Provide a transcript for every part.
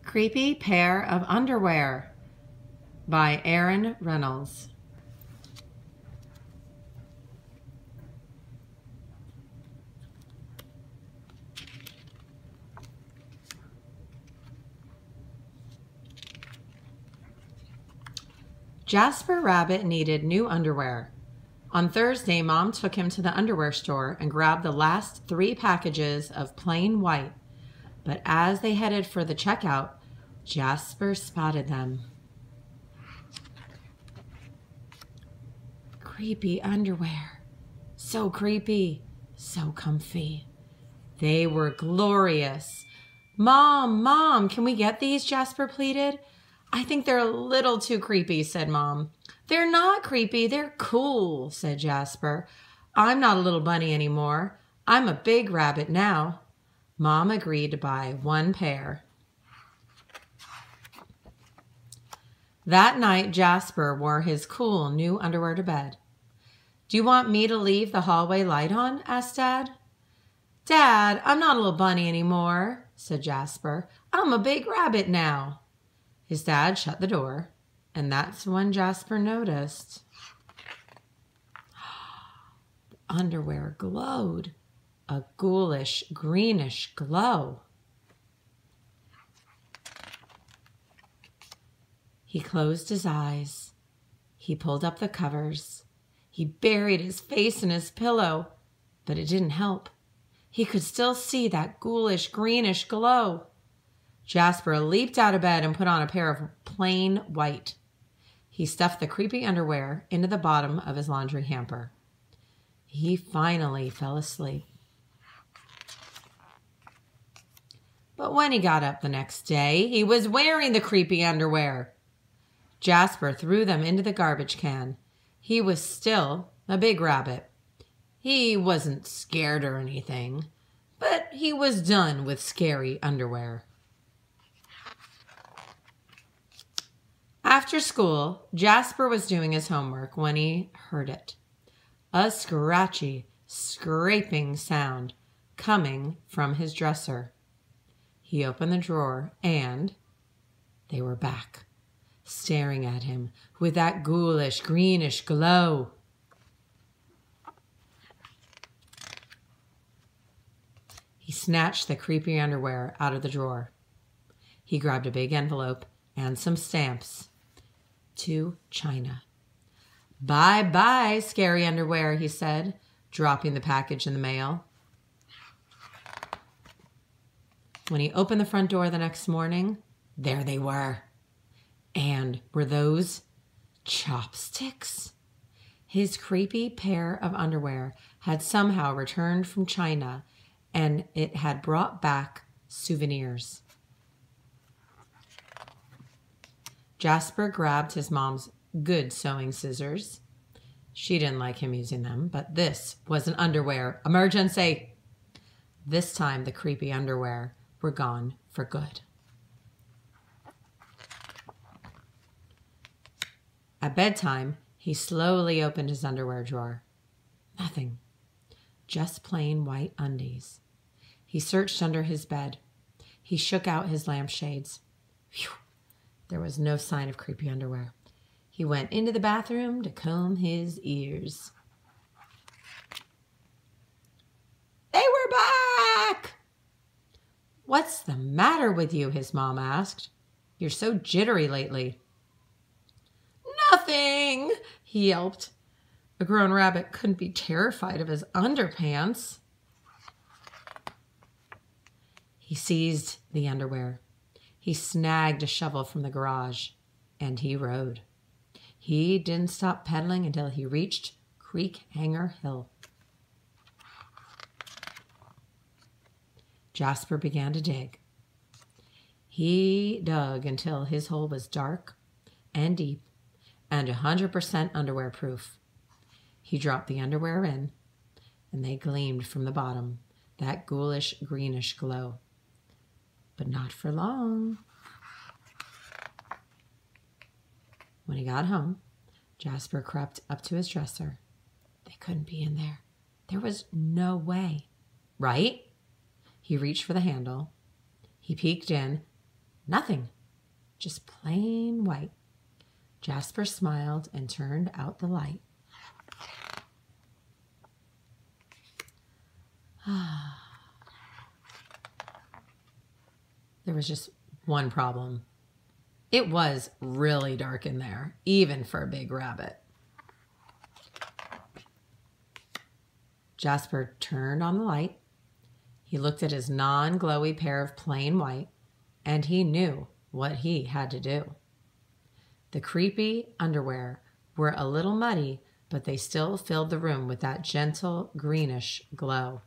Creepy Pair of Underwear by Reynolds. Jasper Rabbit needed new underwear. On Thursday, Mom took him to the underwear store and grabbed the last 3 packages of plain white. But as they headed for the checkout, Jasper spotted them. Creepy underwear. So creepy, so comfy. They were glorious. Mom, can we get these? Jasper pleaded. I think they're a little too creepy, said Mom. They're not creepy, they're cool, said Jasper. I'm not a little bunny anymore. I'm a big rabbit now. Mom agreed to buy 1 pair. That night, Jasper wore his cool new underwear to bed. Do you want me to leave the hallway light on? Asked Dad. Dad, I'm not a little bunny anymore, said Jasper. I'm a big rabbit now. His dad shut the door, and that's when Jasper noticed. The underwear glowed, a ghoulish, greenish glow. He closed his eyes. He pulled up the covers. He buried his face in his pillow, but it didn't help. He could still see that ghoulish, greenish glow. Jasper leaped out of bed and put on a pair of plain white. He stuffed the creepy underwear into the bottom of his laundry hamper. He finally fell asleep. But when he got up the next day, he was wearing the creepy underwear. Jasper threw them into the garbage can. He was still a big rabbit. He wasn't scared or anything, but he was done with scary underwear. After school, Jasper was doing his homework when he heard it. A scratchy, scraping sound coming from his dresser. He opened the drawer and they were back, staring at him with that ghoulish, greenish glow. He snatched the creepy underwear out of the drawer. He grabbed a big envelope and some stamps. To China. Bye-bye, scary underwear, he said, dropping the package in the mail. When he opened the front door the next morning, there they were. And were those chopsticks? His creepy pair of underwear had somehow returned from China, and it had brought back souvenirs. Jasper grabbed his mom's good sewing scissors. She didn't like him using them, but this was an underwear emergency. This time the creepy underwear were gone for good. At bedtime, he slowly opened his underwear drawer. Nothing. Just plain white undies. He searched under his bed. He shook out his lampshades. Phew. There was no sign of creepy underwear. He went into the bathroom to comb his ears. They were back! What's the matter with you? His mom asked. You're so jittery lately. Nothing, he yelped. A grown rabbit couldn't be terrified of his underpants. He seized the underwear. He snagged a shovel from the garage, and he rode. He didn't stop pedaling until he reached Creek Hanger Hill. Jasper began to dig. He dug until his hole was dark and deep and 100% underwear proof. He dropped the underwear in, and they gleamed from the bottom, that ghoulish, greenish glow. But not for long. When he got home, Jasper crept up to his dresser. They couldn't be in there. There was no way. Right? He reached for the handle. He peeked in. Nothing, just plain white. Jasper smiled and turned out the light. There was just one problem. It was really dark in there, even for a big rabbit. Jasper turned on the light. He looked at his non-glowy pair of plain white, and he knew what he had to do. The creepy underwear were a little muddy, but they still filled the room with that gentle greenish glow.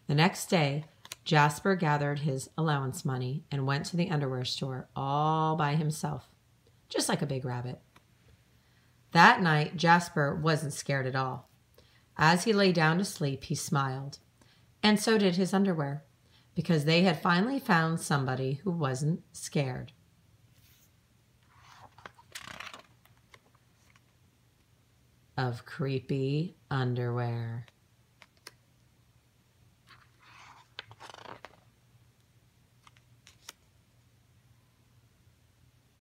The next day, Jasper gathered his allowance money and went to the underwear store all by himself, just like a big rabbit. That night, Jasper wasn't scared at all. As he lay down to sleep, he smiled, and so did his underwear, because they had finally found somebody who wasn't scared. Of creepy underwear.